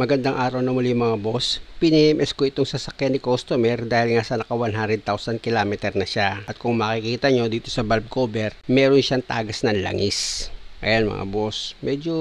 Magandang araw na muli mga boss. Pini-MS ko itong sasakyan ni customer dahil nga sa naka 100,000 kilometer na siya. At kung makikita nyo dito sa valve cover, meron siyang tagas ng langis. Ayan mga boss, medyo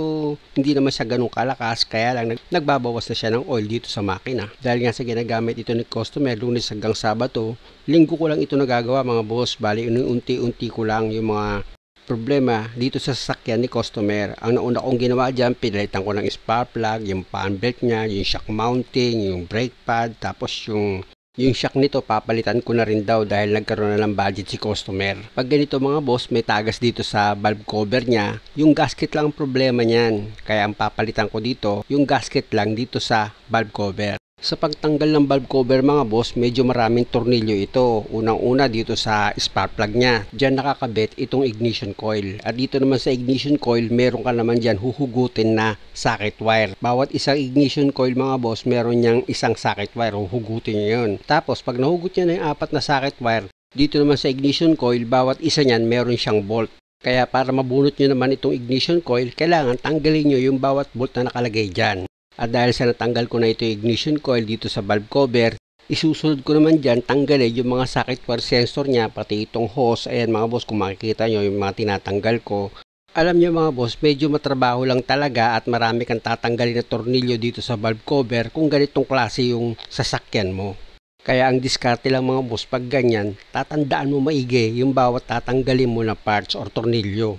hindi naman siya ganun kalakas, kaya lang nagbabawas na siya ng oil dito sa makina. Dahil nga sa ginagamit ito ni customer Lunes hanggang Sabado, linggo ko lang ito nagagawa mga boss. Bali unti-unti ko lang yung mga problema dito sa sasakyan ni customer. Ang nauna kong ginawa dyan, pinalitan ko ng spark plug, yung fan belt niya, yung shock mounting, yung brake pad, tapos yung shock nito papalitan ko na rin daw dahil nagkaroon na ng budget si customer. Pag ganito mga boss, may tagas dito sa valve cover niya, yung gasket lang ang problema niyan. Kaya ang papalitan ko dito, yung gasket lang dito sa valve cover. Sa pagtanggal ng valve cover mga boss, medyo maraming tornilyo ito. Unang-una dito sa spark plug niya. Diyan nakakabit itong ignition coil. At dito naman sa ignition coil, meron ka naman diyan huhugutin na socket wire. Bawat isang ignition coil mga boss, meron niyang isang socket wire. Huhugutin niya yun. Tapos pag nahugot niya na yung 4 na socket wire, dito naman sa ignition coil, bawat isa niyan meron siyang bolt. Kaya para mabunot niyo naman itong ignition coil, kailangan tanggalin niyo yung bawat bolt na nakalagay diyan. At dahil sa natanggal ko na ito yung ignition coil dito sa valve cover, isusunod ko naman dyan tanggalin yung mga socket wire sensor niya, pati itong hose. Ayan mga boss, kung makikita nyo yung mga tinatanggal ko. Alam nyo mga boss, medyo matrabaho lang talaga at marami kang tatanggalin na tornilyo dito sa valve cover kung ganitong klase yung sasakyan mo. Kaya ang diskarte lang mga boss, pag ganyan, tatandaan mo maigi yung bawat tatanggalin mo na parts or tornilyo.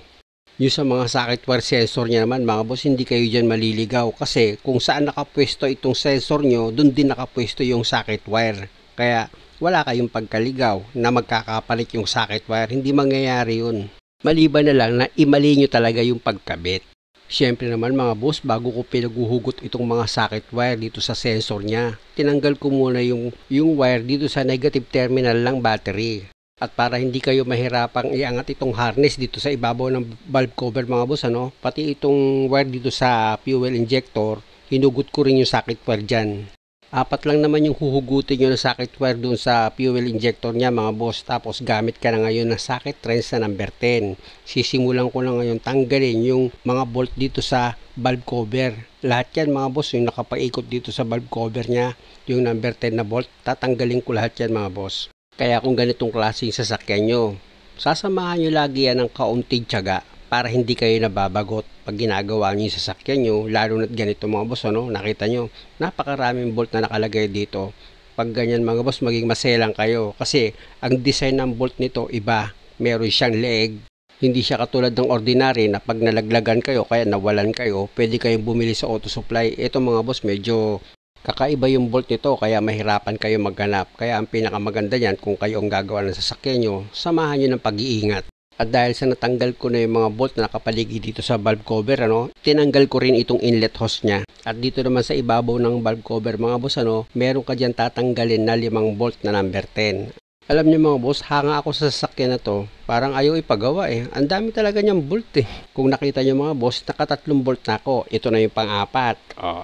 Yung sa mga socket wire sensor niya naman mga boss, hindi kayo dyan maliligaw kasi kung saan nakapwesto itong sensor nyo, dun din nakapwesto yung socket wire. Kaya wala kayong pagkaligaw na magkakapalit yung socket wire, hindi mangyayari yun. Maliban na lang na imali nyo talaga yung pagkabit. Siyempre naman mga boss, bago ko pinaguhugot itong mga socket wire dito sa sensor niya, tinanggal ko muna yung wire dito sa negative terminal ng battery. At para hindi kayo mahirapang iangat itong harness dito sa ibabaw ng valve cover mga boss, pati itong wire dito sa fuel injector, hinugot ko rin yung socket wire dyan. 4 lang naman yung huhugutin nyo na socket wire doon sa fuel injector niya mga boss. Tapos gamit ka na ngayon ng socket wrench na number 10. Sisimulan ko na ngayon tanggalin yung mga bolt dito sa valve cover. Lahat yan mga boss, yung nakapaikot dito sa valve cover niya, yung number 10 na bolt, tatanggalin ko lahat yan mga boss. Kaya kung ganitong klaseng sasakyan nyo, sasamahan nyo lagi yan ng kaunting tiyaga para hindi kayo nababagot pag ginagawa nyo yung sasakyan nyo, lalo na't ganito mga boss, nakita nyo, napakaraming bolt na nakalagay dito. Pag ganyan mga boss, maging maselang kayo kasi ang design ng bolt nito iba, meron siyang leeg. Hindi siya katulad ng ordinary na pag nalaglagan kayo, kaya nawalan kayo, pwede kayong bumili sa auto supply. Ito mga boss, medyo kakaiba yung bolt nito kaya mahirapan kayo maghanap. Kaya ang pinakamaganda yan kung kayo ang gagawa ng sasakyan nyo, samahan nyo ng pag-iingat. At dahil sa natanggal ko na yung mga bolt na nakapaligid dito sa valve cover, tinanggal ko rin itong inlet hose niya. At dito naman sa ibabaw ng valve cover mga boss, meron ka dyan tatanggalin na 5 bolt na number 10. Alam niyo mga boss, hanga ako sa sasakyan na to. Parang ayaw ipagawa Ang dami talaga niyang bolt Kung nakita niyo mga boss, naka-3 bolt na ako. Ito na yung pang-4.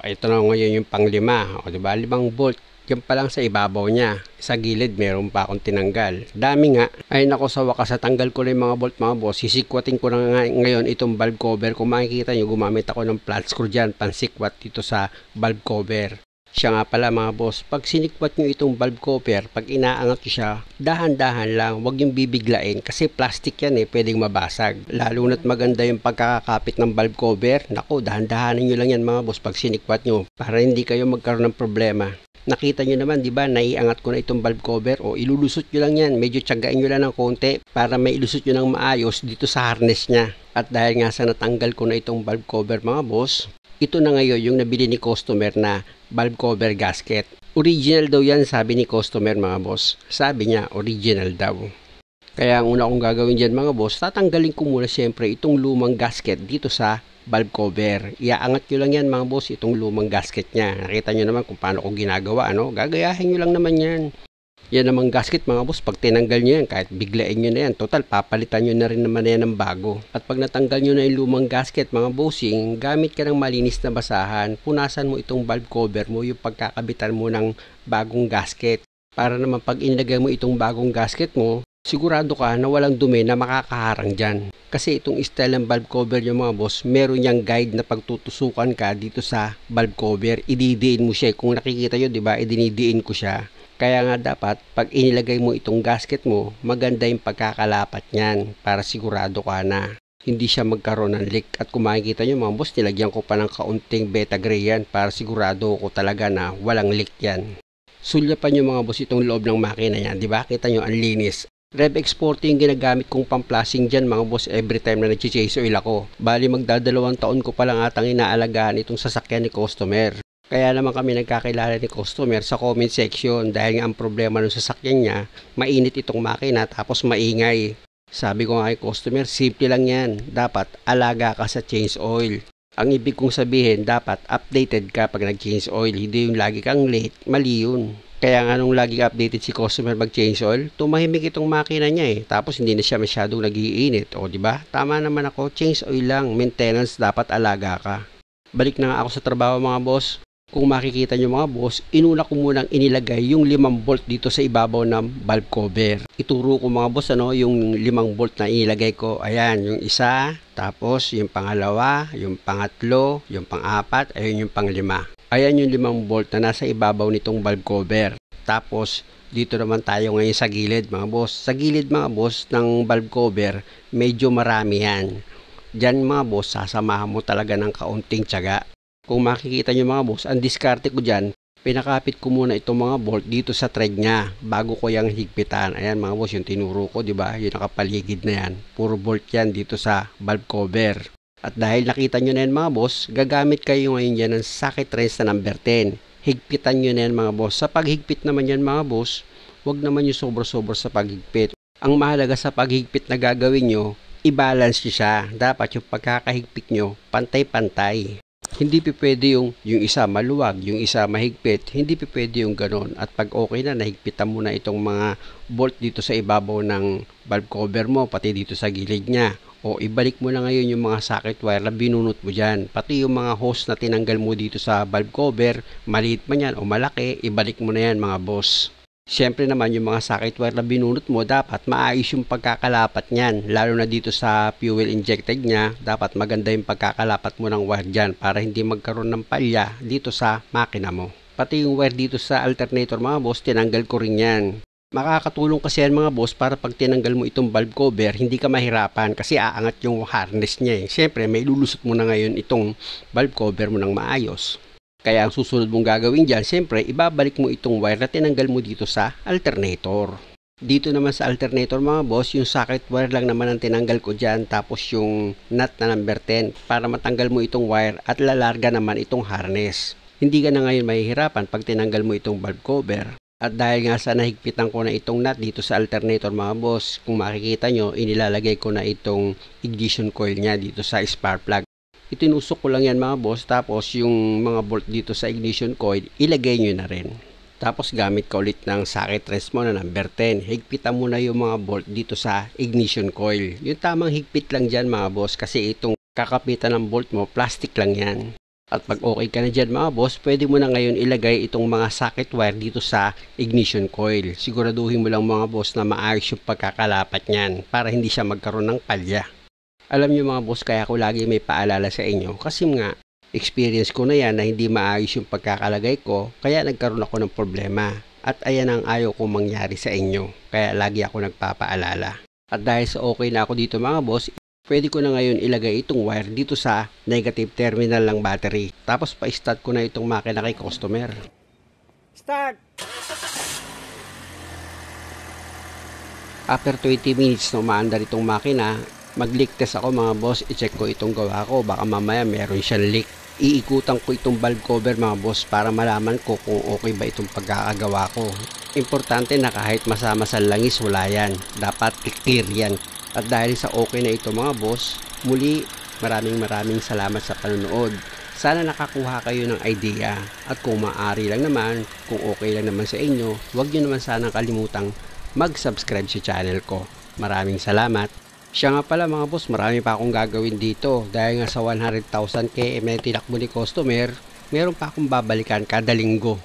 Ito na ngayon yung pang-5. Diba? 5 bolt. Yan pa lang sa ibabaw niya. Sa gilid, meron pa akong tinanggal. Dami nga. Ay nako, sa wakas, natanggal ko na yung mga bolt mga boss. Sisikwatin ko na ngayon itong valve cover. Kung makikita niyo, gumamit ako ng flat screw dyan, pansikwat dito sa valve cover. Siya nga pala mga boss, pag sinikwat nyo itong valve cover, pag inaangat nyo siya, dahan-dahan lang, huwag yung bibiglain kasi plastic yan pwedeng mabasag. Lalo na't maganda yung pagkakakapit ng valve cover, naku, dahan-dahanin nyo lang yan mga boss pag sinikwat nyo para hindi kayo magkaroon ng problema. Nakita nyo naman, di ba, naiangat ko na itong valve cover ilulusot nyo lang yan, medyo tiyagain nyo lang ng konti para mailusot nyo ng maayos dito sa harness niya. At dahil nga sa natanggal ko na itong valve cover mga boss, ito na ngayon yung nabili ni customer na valve cover gasket. Original daw yan, sabi ni customer mga boss. Sabi niya, original daw. Kaya ang una kong gagawin dyan mga boss, tatanggalin ko muna siyempre itong lumang gasket dito sa valve cover. Iaangat nyo lang yan mga boss, itong lumang gasket niya. Nakita nyo naman kung paano ko ginagawa, Gagayahin nyo lang naman yan. Yan namang gasket mga boss, pag tinanggal nyo yan, kahit biglain nyo na yan, total papalitan nyo na rin naman yan ng bago. At pag natanggal nyo na yung lumang gasket mga bossing, gamit ka ng malinis na basahan, punasan mo itong valve cover mo, yung pagkakabitan mo ng bagong gasket. Para naman pag inilagay mo itong bagong gasket mo, sigurado ka na walang dumi na makakaharang dyan. Kasi itong style ng valve cover yung mga boss, meron niyang guide na pagtutusukan ka dito sa valve cover. Ididiin mo siya. Kung nakikita nyo, diba, idinidiin ko siya. Kaya nga dapat, pag inilagay mo itong gasket mo, maganda yung pagkakalapat niyan para sigurado ka na hindi siya magkaroon ng leak. At kung makikita nyo mga boss, nilagyan ko pa ng kaunting beta gray yan para sigurado ko talaga na walang leak yan. Sulyapan nyo mga boss itong loob ng makina yan, diba? Kita nyo, ang linis. Rev Exporter yung ginagamit kong pamplasing dyan mga boss every time na nag-chase oil ako. Bali magdadalawang taon ko pa lang atang inaalagaan itong sasakyan ni customer. Kaya naman kami nagkakilala ni customer sa comment section dahil nga ang problema ng sasakyan niya, mainit itong makina tapos maingay. Sabi ko nga kay customer, simple lang yan. Dapat alaga ka sa change oil. Ang ibig kong sabihin, dapat updated ka pag nag-change oil. Hindi yung lagi kang late, mali yun. Kaya nga nung laging updated si customer mag-change oil, tumahimik itong makina niya eh. Tapos hindi na siya masyadong nagiinit. O diba? Tama naman ako, change oil lang. Maintenance, dapat alaga ka. Balik na nga ako sa trabaho mga boss. Kung makikita nyo mga boss, inuna ko munang inilagay yung 5 bolt dito sa ibabaw ng valve cover. Ituro ko mga boss yung 5 bolt na inilagay ko. Ayan, yung isa, tapos yung pangalawa, yung pangatlo, yung pang-apat, ayun yung pang-5. Ayan yung 5 bolt na nasa ibabaw nitong valve cover. Tapos, dito naman tayo ngayon sa gilid mga boss. Sa gilid mga boss ng valve cover, medyo marami yan. Diyan mga boss, sasamahan mo talaga ng kaunting tiyaga. Kung makikita nyo mga boss, ang diskarte ko dyan, pinakapit ko muna itong mga bolt dito sa thread niya bago ko yung higpitan. Ayan mga boss, yung tinuro ko, diba? Yung nakapaligid na yan. Puro bolt yan dito sa valve cover. At dahil nakita nyo na yan mga boss, gagamit kayo ngayon dyan ng socket wrench na number 10. Higpitan nyo na yan mga boss. Sa paghigpit naman yan mga boss, huwag naman yung sobra-sobra sa paghigpit. Ang mahalaga sa paghigpit na gagawin nyo, i-balance nyo siya. Dapat yung pagkakahigpit nyo, pantay-pantay. Hindi pwede yung isa maluwag, yung isa mahigpit. Hindi pwede yung ganon. At pag okay na, nahigpitan mo na itong mga bolt dito sa ibabaw ng valve cover mo, pati dito sa gilid niya. O ibalik mo na ngayon yung mga socket wire na binunot mo dyan. Pati yung mga hose na tinanggal mo dito sa valve cover, maliit man yan o malaki, ibalik mo na yan mga boss. Siyempre naman yung mga socket wire na binunot mo, dapat maayos yung pagkakalapat niyan. Lalo na dito sa fuel injected niya, dapat maganda yung pagkakalapat mo ng wire dyan para hindi magkaroon ng palya dito sa makina mo. Pati yung wire dito sa alternator mga boss, tinanggal ko rin yan. Makakatulong kasi yan mga boss para pag tinanggal mo itong valve cover, hindi ka mahirapan kasi aangat yung harness niya eh. Siyempre may lulusot mo na ngayon itong valve cover mo ng maayos. Kaya ang susunod mong gagawin dyan, siyempre, ibabalik mo itong wire na tinanggal mo dito sa alternator. Dito naman sa alternator mga boss, yung socket wire lang naman ang tinanggal ko dyan, tapos yung nut na number 10 para matanggal mo itong wire at lalarga naman itong harness. Hindi ka na ngayon mahihirapan pag tinanggal mo itong valve cover. At dahil nga sa nahigpitan ko na itong nut dito sa alternator mga boss, kung makikita nyo, inilalagay ko na itong ignition coil niya dito sa spark plug. Itinusok ko lang yan mga boss, tapos yung mga bolt dito sa ignition coil, ilagay nyo na rin. Tapos gamit ka ulit ng socket wrench mo na number 10. Higpitan mo na yung mga bolt dito sa ignition coil. Yung tamang higpit lang dyan mga boss, kasi itong kakapitan ng bolt mo, plastic lang yan. At pag okay ka na dyan mga boss, pwede mo na ngayon ilagay itong mga socket wire dito sa ignition coil. Siguraduhin mo lang mga boss na maayos yung pagkakalapat niyan para hindi siya magkaroon ng palya. Alam niyo mga boss, kaya ako lagi may paalala sa inyo kasi nga experience ko na yan na hindi maayos yung pagkakalagay ko, kaya nagkaroon ako ng problema. At ayan ang ayaw kong mangyari sa inyo, kaya lagi ako nagpapaalala. At dahil sa okay na ako dito mga boss, pwede ko na ngayon ilagay itong wire dito sa negative terminal ng battery. Tapos pa-start ko na itong makina kay customer. Start! After 20 minutes na umaandar itong makina, mag-leak test ako mga boss, i-check ko itong gawa ko, baka mamaya meron siyang leak. Iikutan ko itong valve cover mga boss para malaman ko kung okay ba itong pagkakagawa ko. Importante na kahit masama sa langis wala yan, dapat clear yan. At dahil sa okay na ito mga boss, muli maraming salamat sa panonood. Sana nakakuha kayo ng idea at kung maaari lang naman, kung okay lang naman sa inyo, huwag nyo naman sanang kalimutang mag-subscribe sa channel ko. Maraming salamat. Siya nga pala mga boss, marami pa akong gagawin dito dahil nga sa 100,000 km na tinakbo ni customer, meron pa akong babalikan kada linggo.